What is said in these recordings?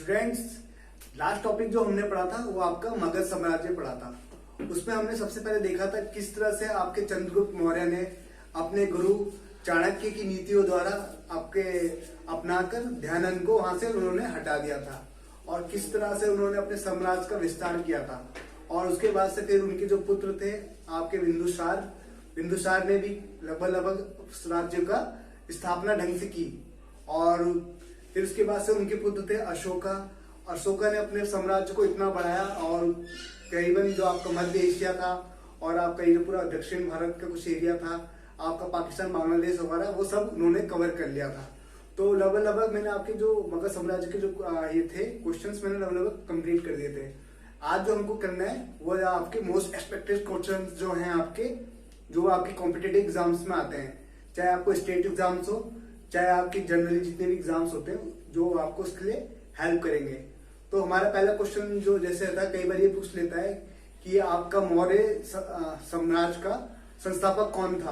Students, last topic जो हमने पढ़ा था वो आपका मगध साम्राज्य पढ़ा था। उसमें हमने सबसे पहले देखा था किस तरह से आपके चंद्रगुप्त मौर्य ने अपने गुरु चाणक्य की नीतियों द्वारा आपके अपनाकर ध्यानंद को वहां से उन्होंने हटा दिया था और किस तरह से उन्होंने अपने साम्राज्य का विस्तार किया था। और उसके बाद से फिर उनके जो पुत्र थे आपके बिंदुसार ने भी लगभग राज्य का स्थापना ढंग से की। और फिर उसके बाद से उनके पुत्र थे अशोका ने अपने साम्राज्य को इतना बढ़ाया और करीबन जो आपका मध्य एशिया था और आपका ये जो पूरा दक्षिण भारत का कुछ एरिया था, आपका पाकिस्तान बांग्लादेश वगैरह, वो सब उन्होंने कवर कर लिया था। तो लगभग मैंने आपके जो मगध साम्राज्य के जो ये थे क्वेश्चंस मैंने लगभग कंप्लीट कर दिए थे। आज जो हमको करना है वो आपके मोस्ट एक्सपेक्टेड क्वेश्चंस जो हैं आपके, जो आपके कॉम्पिटिटिव एग्जाम्स में आते हैं, चाहे आपको स्टेट एग्जाम्स हो चाहे आपके जनरली जितने भी एग्जाम्स होते हैं, जो आपको उसके लिए हेल्प करेंगे। तो हमारा पहला क्वेश्चन जो जैसे होता है, कई बार ये पूछ लेता है कि आपका मौर्य साम्राज्य का संस्थापक कौन था।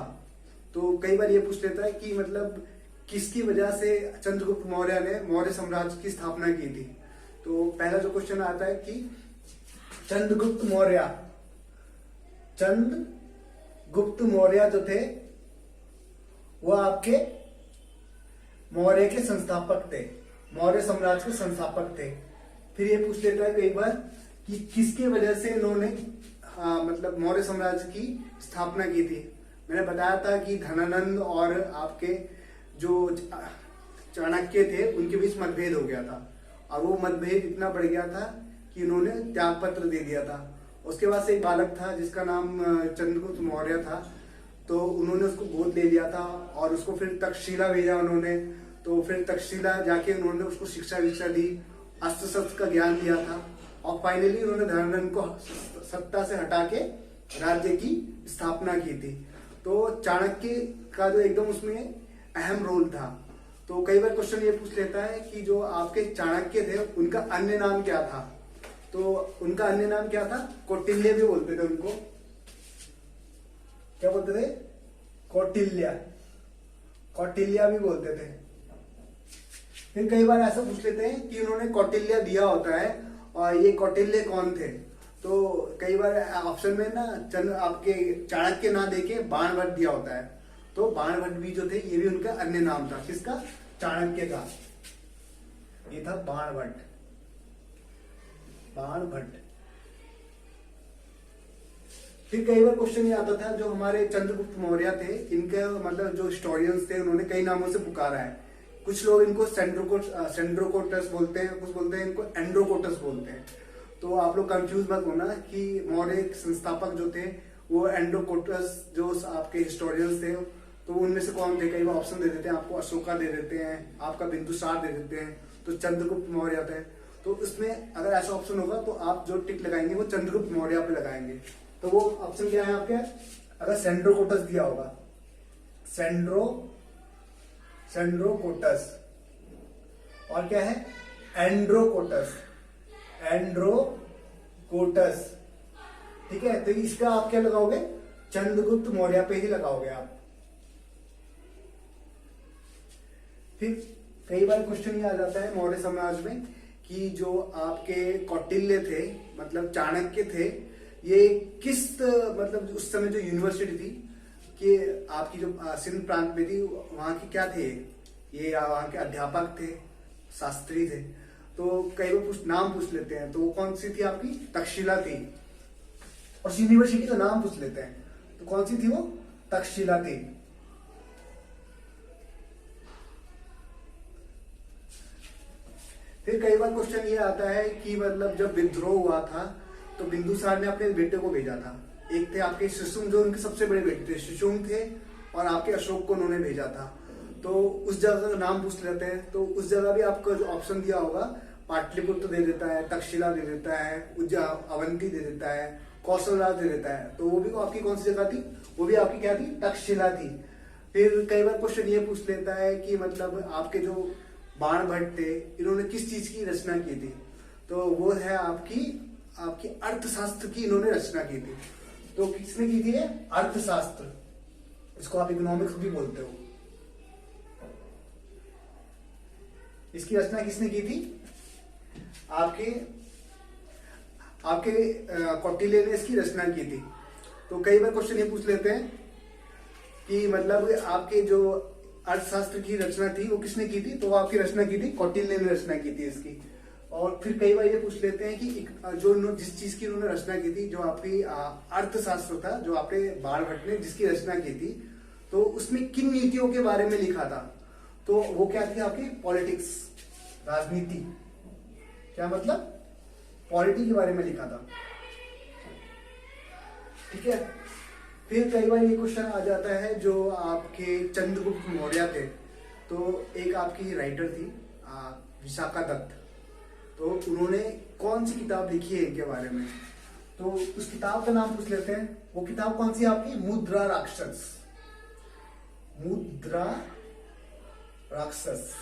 तो कई बार ये पूछ लेता है कि मतलब किसकी वजह से चंद्रगुप्त मौर्य ने मौर्य साम्राज्य की स्थापना की थी। तो पहला जो क्वेश्चन आता है कि चंद्रगुप्त मौर्य जो थे वो आपके मौर्य के संस्थापक थे, मौर्य साम्राज्य के संस्थापक थे। फिर ये पूछ लेता है कई बार कि किसकी वजह से इन्होंने मतलब मौर्य साम्राज्य की स्थापना की थी। मैंने बताया था कि धनानंद और आपके जो चाणक्य थे उनके बीच मतभेद हो गया था और वो मतभेद इतना बढ़ गया था कि उन्होंने त्याग पत्र दे दिया था। उसके बाद से एक बालक था जिसका नाम चंद्रगुप्त मौर्य था, तो उन्होंने उसको गोद ले लिया था और उसको फिर तक्षशिला भेजा उन्होंने। तो फिर तक्षशिला जाके उन्होंने उसको शिक्षा दी, अस्त्र शस्त्र का ज्ञान दिया था और फाइनली उन्होंने धनानंद को सत्ता से हटा के राज्य की स्थापना की थी। तो चाणक्य का जो एकदम उसमें अहम रोल था। तो कई बार क्वेश्चन ये पूछ लेता है कि जो आपके चाणक्य थे उनका अन्य नाम क्या था। तो उनका अन्य नाम क्या था? कौटिल्य भी बोलते थे उनको। क्या बोलते थे? कौटिल्य भी बोलते थे। फिर कई बार ऐसा पूछ लेते हैं कि उन्होंने कौटिल्य दिया होता है और ये कौटिल्य कौन थे। तो कई बार ऑप्शन में ना आपके चाणक्य ना देके बाणभट्ट दिया होता है। तो बाणभट्ट भी जो थे ये भी उनका अन्य नाम था। किसका? चाणक्य का। ये था बाणभट्ट। फिर कई बार क्वेश्चन ये आता था जो हमारे चंद्रगुप्त मौर्य थे, इनके मतलब जो हिस्टोरियंस थे उन्होंने कई नामों से पुकारा है। कुछ लोग इनको सेंड्रोकोटस बोलते हैं, कुछ बोलते हैं इनको एंड्रोकोटस बोलते हैं। तो आप लोग कंफ्यूज मत होना कि मौर्य संस्थापक जो थे वो एंड्रोकोटस जो आपके हिस्टोरियंस थे तो उनमें से कौन थे। कई बार ऑप्शन दे देते हैं आपको, अशोका दे देते हैं, आपका बिंदुसार दे देते हैं, तो चंद्रगुप्त मौर्य थे। तो उसमें अगर ऐसा ऑप्शन होगा तो आप जो टिक लगाएंगे वो चंद्रगुप्त मौर्य पे लगाएंगे। तो वो ऑप्शन क्या है आपके? अगर सेंड्रोकोटस दिया होगा, सेंड्रोकोटस, और क्या है? एंड्रोकोटस। ठीक है, तो इसका आप क्या लगाओगे? चंद्रगुप्त मौर्य पे ही लगाओगे आप। फिर कई बार क्वेश्चन ये आ जाता है मौर्य साम्राज्य में कि जो आपके कौटिल्य थे मतलब चाणक्य थे, ये किस मतलब उस समय जो यूनिवर्सिटी थी कि आपकी जो सिंध प्रांत में थी वहां की क्या थे, ये वहां के अध्यापक थे, शास्त्री थे। तो कई बार नाम पूछ लेते हैं, तो वो कौन सी थी आपकी? तक्षशिला थी। और यूनिवर्सिटी का नाम पूछ लेते हैं तो कौन सी थी वो? तक्षशिला थी। फिर कई बार क्वेश्चन ये आता है कि मतलब जब विद्रोह हुआ था तो बिंदुसार ने अपने बेटे को भेजा था। एक थे आपके शिशुंग, जो उनके सबसे बड़े बेटे थे, शिशुंग थे, और आपके अशोक को उन्होंने भेजा था। तो उस जगह का नाम पूछ लेते हैं। तो उस जगह भी आपका जो ऑप्शन दिया होगा, पाटलिपुत्र दे देता है, तक्षशिला दे देता है, अवंती दे देता है, कौशलराज दे देता है। तो वो भी आपकी कौन सी जगह थी? वो भी आपकी क्या थी? तक्षशिला थी। फिर कई बार क्वेश्चन ये पूछ लेता है कि मतलब आपके जो बाणभट्ट थे इन्होंने किस चीज की रचना की थी। तो वो है आपकी अर्थशास्त्र की इन्होंने रचना की थी। तो किसने की थी? अर्थशास्त्र, इसको आप इकोनॉमिक्स भी बोलते हो। इसकी रचना किसने की थी? आपके आपके कौटिल्य ने इसकी रचना की थी। तो कई बार क्वेश्चन ये पूछ लेते हैं कि मतलब आपके जो अर्थशास्त्र की रचना थी वो किसने की थी, तो वो आपकी रचना की थी कौटिल्य ने रचना की थी इसकी। और फिर कई बार ये पूछ लेते हैं कि जिस चीज की उन्होंने रचना की थी, जो आपकी अर्थशास्त्र था, जो आपके बाणभट्ट ने जिसकी रचना की थी, तो उसमें किन नीतियों के बारे में लिखा था, तो वो क्या थी आपकी पॉलिटिक्स, राजनीति। क्या मतलब? पॉलिटी के बारे में लिखा था। ठीक है। फिर कई बार ये क्वेश्चन आ जाता है जो आपके चंद्रगुप्त मौर्य थे, तो एक आपकी राइटर थी विशाखा दत्त, तो उन्होंने कौन सी किताब लिखी है इनके बारे में, तो उस किताब का नाम पूछ लेते हैं। वो किताब कौन सी आपकी? मुद्रा राक्षस। मुद्रा राक्षस।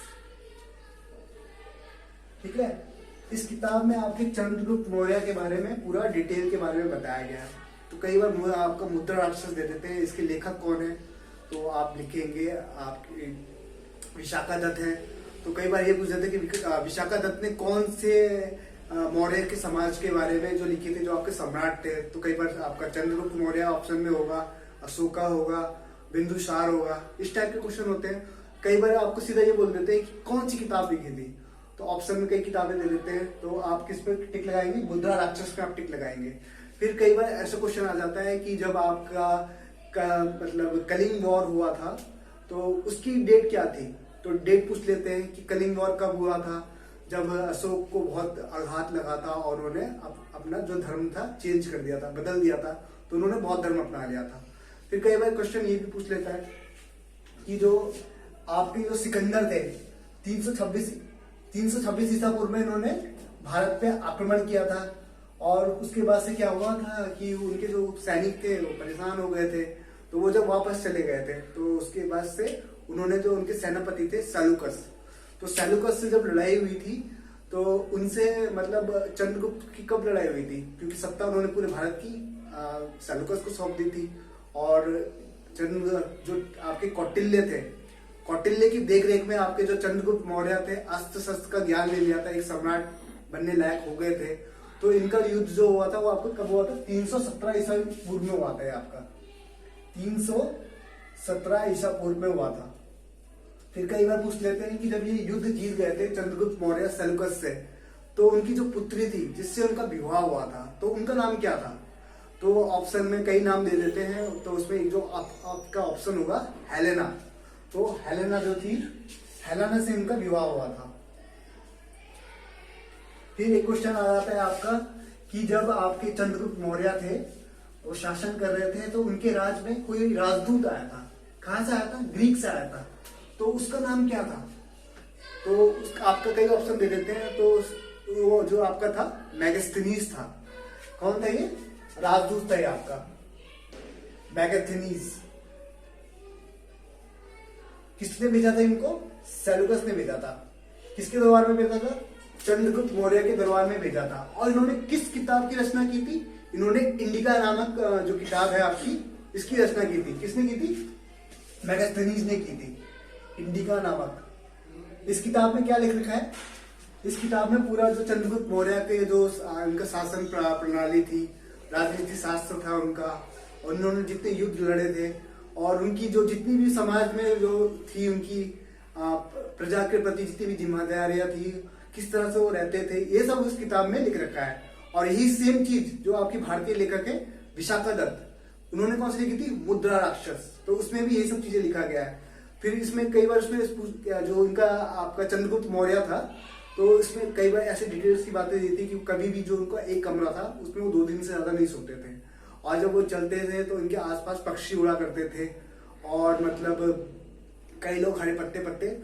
ठीक है। इस किताब में आपके चंद्रगुप्त मौर्य के बारे में पूरा डिटेल के बारे में बताया गया है। तो कई बार आपका मुद्रा राक्षस दे देते हैं, इसके लेखक कौन है, तो आप लिखेंगे आपके विशाखा दत्त है। तो कई बार ये पूछ देते हैं कि विशाखा दत्त ने कौन से मौर्य के समाज के बारे में जो लिखे थे, जो आपके सम्राट थे, तो कई बार आपका चंद्रगुप्त मौर्य ऑप्शन में होगा, अशोका होगा, बिंदुसार होगा, इस टाइप के क्वेश्चन होते हैं। कई बार आपको सीधा ये बोल देते हैं कि कौन सी किताब लिखी थी, तो ऑप्शन में कई किताबें दे देते हैं, तो आप किस पे टिक लगाएंगे? मुद्रा राक्षस पे आप टिक लगाएंगे। फिर कई बार ऐसा क्वेश्चन आ जाता है कि जब आपका मतलब कलिंग वॉर हुआ था, तो उसकी डेट क्या थी, तो डेट पूछ लेते हैं कि कलिंग वॉर कब हुआ था, जब अशोक को बहुत आघात लगा था और उन्होंने अपना जो धर्म था चेंज कर दिया था, बदल दिया था, तो उन्होंने बौद्ध धर्म अपना लिया था। फिर कई बार क्वेश्चन ये भी पूछ लेता है कि जो आपके जो सिकंदर थे 326 ईसा पूर्व में इन्होंने भारत पे आक्रमण किया था, और उसके बाद से क्या हुआ था कि उनके जो सैनिक थे वो परेशान हो गए थे, तो वो जब वापस चले गए थे, तो उसके बाद से उन्होंने जो उनके सेनापति थे सैलुकस, तो सैलुकस से जब लड़ाई हुई थी, तो उनसे मतलब चंद्रगुप्त की कब लड़ाई हुई थी, क्योंकि सत्ता उन्होंने पूरे भारत की सैलुकस को सौंप दी थी, और जो आपके कौटिल्य थे, कौटिल्य की देखरेख में आपके जो चंद्रगुप्त मौर्य थे अस्त्र शस्त्र का ज्ञान ले लिया था, एक सम्राट बनने लायक हो गए थे। तो इनका युद्ध जो हुआ था वो आपको कब हुआ था? 317 ईसा पूर्व में हुआ था। आपका 317 ईसा पूर्व में हुआ था। फिर कई बार पूछ लेते हैं कि जब ये युद्ध जीत गए थे चंद्रगुप्त मौर्य सैलुकस से, तो उनकी जो पुत्री थी जिससे उनका विवाह हुआ था, तो उनका नाम क्या था, तो ऑप्शन में कई नाम दे देते हैं, तो उसमें एक जो आपका ऑप्शन होगा हेलेना, तो हेलेना जो थी, हेलेना से इनका विवाह हुआ था। फिर एक क्वेश्चन आ जाता है आपका कि जब आपके चंद्रगुप्त मौर्य थे वो शासन कर रहे थे, तो उनके राज में कोई राजदूत आया था। कहां से आया था? ग्रीक से आया था। तो उसका नाम क्या था, तो आपका कई ऑप्शन दे देते हैं, तो वो जो आपका था मैगस्थनीज था। कौन था ये? राजदूत था ये आपका मैगस्थनीज। किसने भेजा था इनको? सैलुकस ने भेजा था। किसके दरबार में भेजा था? चंद्रगुप्त मौर्य के दरबार में भेजा था। और इन्होंने किस किताब की रचना की थी? इन्होंने इंडिका नामक जो किताब है आपकी, इसकी रचना की थी। किसने की थी? मैगस्थनीज ने की थी, इंडिका नामक। इस किताब में क्या लिख रखा है? इस किताब में पूरा जो चंद्रगुप्त मौर्य के जो उनका शासन प्रणाली थी, राजनीति शास्त्र था उनका, और उन्होंने जितने युद्ध लड़े थे, और उनकी जो जितनी भी समाज में जो थी उनकी प्रजा के प्रति जितनी भी जिम्मेदारियां थी, किस तरह से वो रहते थे, ये सब उस किताब में लिख रखा है। और यही सेम चीज जो आपकी भारतीय लेखक है विशाखा दत्त, उन्होंने कौन सी लिखी थी? मुद्रा राक्षस। तो उसमें भी यही सब चीजें लिखा गया है। फिर इसमें कई बार उसमें जो उनका आपका चंद्रगुप्त मौर्य था, तो इसमें कई बार ऐसे डिटेल्स की बातें दी थी कि कभी भी जो उनका एक कमरा था उसमें वो 2 दिन से ज्यादा नहीं सोते थे, और जब वो चलते थे तो इनके आसपास पक्षी उड़ा करते थे, और मतलब कई लोग हरे पत्ते पत्ते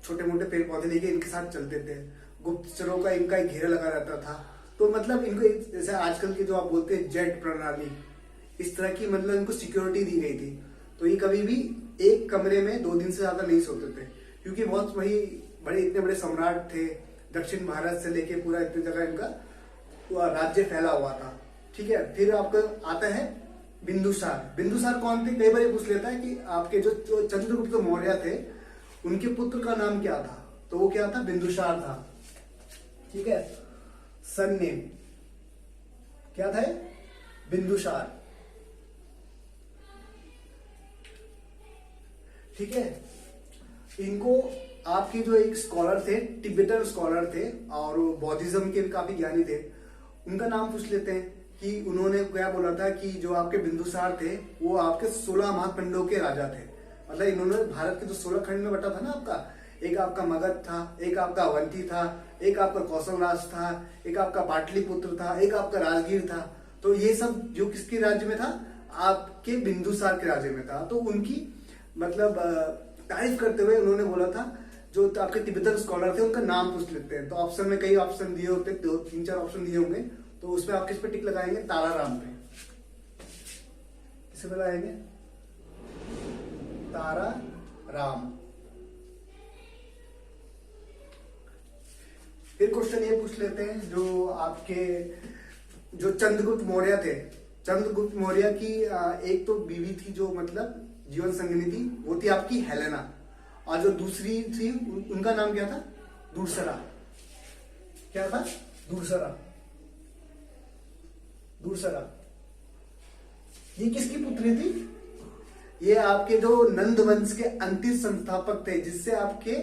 छोटे मोटे पेड़ पौधे लेके इनके साथ चलते थे। गुप्तचरों का इनका एक घेरा लगा रहता था। तो मतलब इनको जैसे आजकल के जो आप बोलते हैं जेट प्रणाली, इस तरह की मतलब इनको सिक्योरिटी दी गई थी। तो ये कभी भी एक कमरे में 2 दिन से ज्यादा नहीं सोते थे, क्योंकि बहुत वही बड़े इतने बड़े सम्राट थे, दक्षिण भारत से लेके पूरा इतनी जगह इनका राज्य फैला हुआ था। ठीक है। फिर आपका आता है बिंदुसार। बिंदुसार कौन थे? कई बार ये पूछ लेता है कि आपके जो चंद्रगुप्त मौर्य थे उनके पुत्र का नाम क्या था, तो वो क्या था? बिंदुसार था। ठीक है। सन नेम क्या था? बिंदुसार। ठीक है। इनको आपके जो एक स्कॉलर थे, तिब्बतन स्कॉलर थे और बौद्धिज्म के काफी ज्ञानी थे, उनका नाम पूछ लेते हैं कि उन्होंने क्या बोला था कि जो आपके बिंदुसार थे वो आपके 16 महाखंडों के राजा थे। मतलब इन्होंने भारत के जो 16 खंड में बटा था ना आपका, एक आपका मगध था, एक आपका अवंती था, एक आपका कौशल राज था, एक आपका पाटलिपुत्र था, एक आपका राजगीर था। तो ये सब जो किसके राज्य में था? आपके बिंदुसार के राज्य में था। तो उनकी मतलब तारीफ करते हुए उन्होंने बोला था, जो आपके तिब्बतन स्कॉलर थे उनका नाम पूछ लेते हैं। तो ऑप्शन में कई ऑप्शन दिए होते, 2-3-4 ऑप्शन दिए होंगे, तो उसमें आप किस पे टिक लगाएंगे? ताराराम पे। किस पे लगाएंगे? तारा राम। फिर क्वेश्चन ये पूछ लेते हैं, जो आपके जो चंद्रगुप्त मौर्य थे, चंद्रगुप्त मौर्य की एक तो बीवी थी जो मतलब जीवन संगिनी थी, वो थी आपकी हेलेना, और जो दूसरी थी उनका नाम क्या था? दूसरा। क्या था? दूसरा। दूसरा। ये किसकी पुत्री थी? ये आपके जो नंद वंश के अंतिम संस्थापक थे, जिससे आपके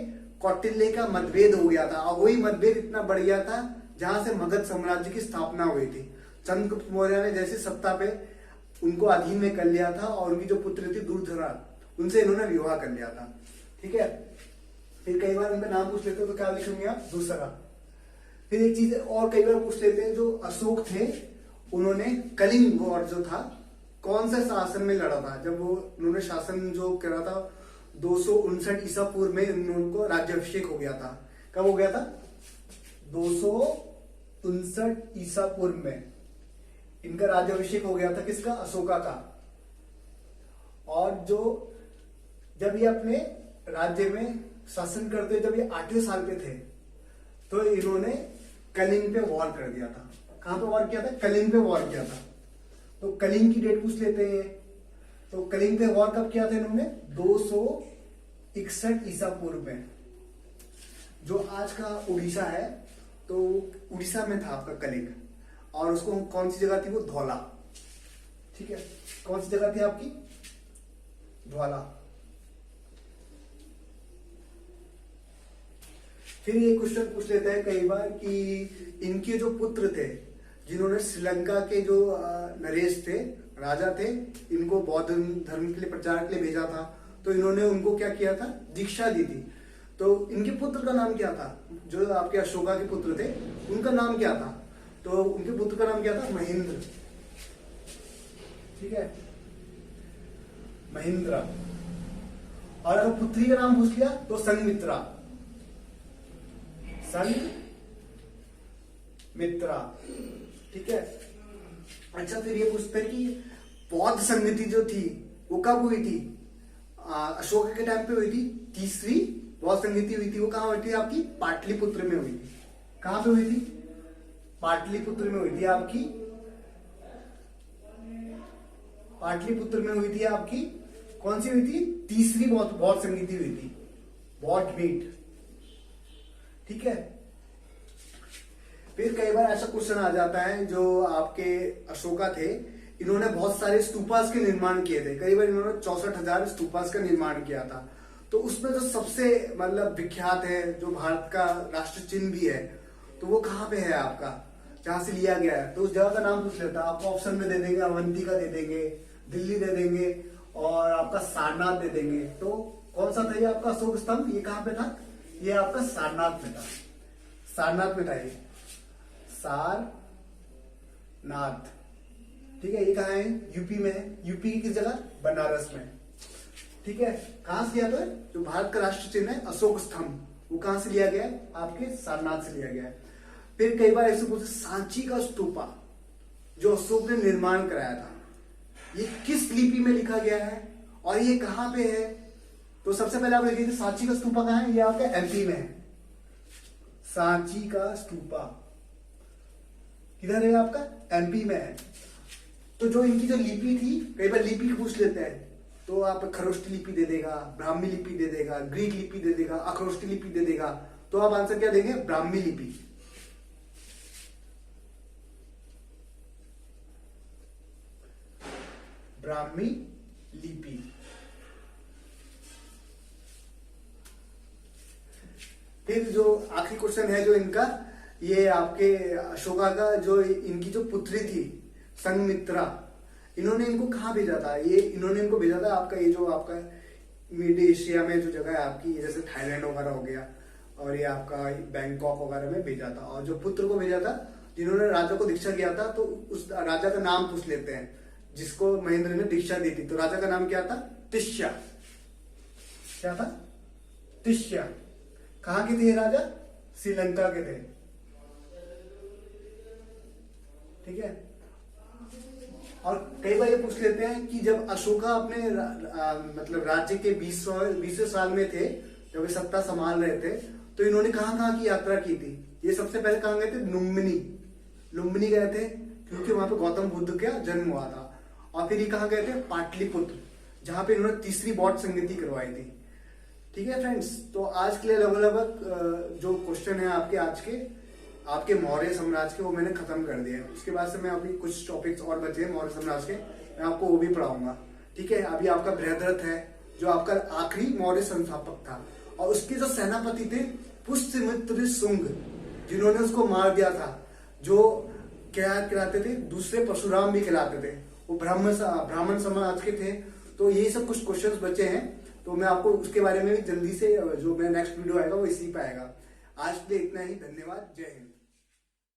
कौटिल्य का मतभेद हो गया था, और वही मतभेद इतना बढ़ गया था जहां से मगध साम्राज्य की स्थापना हुई थी। चंद्रगुप्त मौर्य ने जैसे सत्ता पे उनको अधीन में कर लिया था, और उनकी जो पुत्री थी दूरधरा, उनसे इन्होंने विवाह कर लिया था। ठीक है। फिर कई बार उनका नाम पूछ लेते हो तो क्या लिखेंगे आप? दूसरा। फिर एक चीज और कई बार पूछ लेते हैं, जो अशोक थे उन्होंने कलिंग वॉर जो था कौन से शासन में लड़ा था? जब वो उन्होंने शासन जो करा था 259 ईसा पूर्व में उनको राज्याभिषेक हो गया था। कब हो गया था? 259 ईसा पूर्व में इनका राज्याभिषेक हो गया था। किसका? अशोका का। और जो जब ये अपने राज्य में शासन करते, जब ये 8वें साल पे थे, तो इन्होंने कलिंग पे वॉर कर दिया था। कहां पे वॉर किया था? कलिंग पे वॉर किया था। तो कलिंग की डेट पूछ लेते हैं। तो कलिंग पे वॉर कब किया था इन्होंने? 261 ईसा पूर्व में। जो आज का उड़ीसा है, तो उड़ीसा में था आपका कलिंग, और उसको कौन सी जगह थी? वो धौला। ठीक है। कौन सी जगह थी आपकी? धौला। फिर ये क्वेश्चन पूछ लेता है कई बार कि इनके जो पुत्र थे, जिन्होंने श्रीलंका के जो नरेश थे, राजा थे, इनको बौद्ध धर्म के लिए प्रचार के लिए भेजा था, तो इन्होंने उनको क्या किया था? दीक्षा दी थी। तो इनके पुत्र का नाम क्या था? जो आपके अशोका के पुत्र थे उनका नाम क्या था? तो उनके पुत्र का नाम क्या था? महेंद्र। ठीक है, महेंद्र। और अगर पुत्री का नाम पूछ लिया तो संघमित्रा। संघमित्रा। ठीक है। अच्छा, फिर ये पूछते हैं कि बौद्ध संगति जो थी वो कब हुई थी? अशोक के टाइम पे हुई थी। तीसरी बौद्ध संगति हुई थी, वो कहां हुई थी? आपकी पाटलिपुत्र में हुई थी। कहां पे हुई थी? पाटलिपुत्र में हुई थी आपकी। पाटलिपुत्र में हुई थी आपकी। कौन सी हुई थी? तीसरी बौद्ध संगति हुई थी, बौद्ध मीट। ठीक है। फिर कई बार ऐसा क्वेश्चन आ जाता है, जो आपके अशोका थे, इन्होंने बहुत सारे स्तूपास के निर्माण किए थे। कई बार इन्होंने 64,000 स्तूपास का निर्माण किया था। तो उसमें जो सबसे मतलब विख्यात है, जो भारत का राष्ट्र चिन्ह भी है, तो वो कहाँ पे है आपका, जहां से लिया गया है? तो उस जगह का नाम पूछ लेता है। आपको ऑप्शन में दे देंगे, अवंती का दे देंगे, दिल्ली दे देंगे, और आपका सारनाथ दे देंगे। तो कौन सा था ये आपका अशोक स्तंभ? ये कहां पे था? ये आपका सारनाथ में था। सारनाथ में था ये, सारनाथ। ठीक है। ये कहाँ है? यूपी में है। यूपी की किस जगह? बनारस में। ठीक है। कहां से लिया तो है? जो भारत का राष्ट्र चिन्ह है अशोक स्तंभ, वो कहां से लिया गया है? आपके सारनाथ से लिया गया है। फिर कई बार ऐसे पूछते, सांची का स्तूपा जो अशोक ने निर्माण कराया था, ये किस लिपि में लिखा गया है और ये कहां पे है? तो सबसे पहले आप देखिए सांची का स्तूपा कहां है? ये आपका एमपी में है। सांची का स्तूपा किधर है? आपका एमपी में है। तो जो इनकी जो लिपि थी, कई बार लिपि पूछ लेते हैं, तो आप खरोष्टी लिपि दे देगा, ब्राह्मी लिपि दे देगा, ग्रीक लिपि दे देगा, अखरोष्टी लिपि दे देगा। तो आप आंसर क्या देंगे? ब्राह्मी लिपि। ब्राह्मी लिपि। फिर जो आखिरी क्वेश्चन है जो इनका, ये आपके अशोका का जो इनकी जो पुत्री थी संघमित्रा, इन्होंने इनको कहाँ भेजा था? ये इन्होंने इनको भेजा था आपका ये जो आपका मिड एशिया में जो जगह है आपकी, जैसे थाईलैंड वगैरह हो गया और ये आपका बैंकॉक वगैरह में भेजा था। और जो पुत्र को भेजा था जिन्होंने राजा को दीक्षा किया था, तो उस राजा का नाम पूछ लेते हैं जिसको महेंद्र ने दीक्षा दी थी। तो राजा का नाम क्या था? तिष्या। क्या था? तिष्या। कहाँ के थे ये राजा? श्रीलंका के थे। ठीक है। और कई बार ये पूछ लेते हैं कि जब अशोका अपने मतलब राज्य के 20वें साल में थे, जब ये सत्ता संभाल रहे थे, तो इन्होंने कहाँ कहाँ की यात्रा की थी? ये सबसे पहले कहाँ गए थे? लुम्बिनी गए थे, क्योंकि वहां पे गौतम बुद्ध का जन्म हुआ था। और फिर ये कहाँ गए थे? पाटलिपुत्र, जहां पे इन्होंने तीसरी बौद्ध संगति करवाई थी। ठीक है फ्रेंड्स, तो आज के लिए लगभग जो क्वेश्चन है आपके आज के आपके मौर्य साम्राज्य के, वो मैंने खत्म कर दिया है। उसके बाद से मैं अभी कुछ टॉपिक्स और बचे हैं मौर्य साम्राज्य के, मैं आपको वो भी पढ़ाऊंगा। ठीक है। अभी आपका बृहद्रथ है जो आपका आखिरी मौर्य संस्थापक था, और उसके जो सेनापति थे पुष्यमित्र शुंग, जिन्होंने उसको मार दिया था, जो क्या कहलाते थे? दूसरे परशुराम भी कहलाते थे। वो ब्राह्मण समाज के थे। तो यही सब कुछ क्वेश्चंस बचे हैं, तो मैं आपको उसके बारे में भी जल्दी से, जो मेरा नेक्स्ट वीडियो आएगा वो इसी पे आएगा। आज के लिए इतना ही। धन्यवाद। जय हिंद।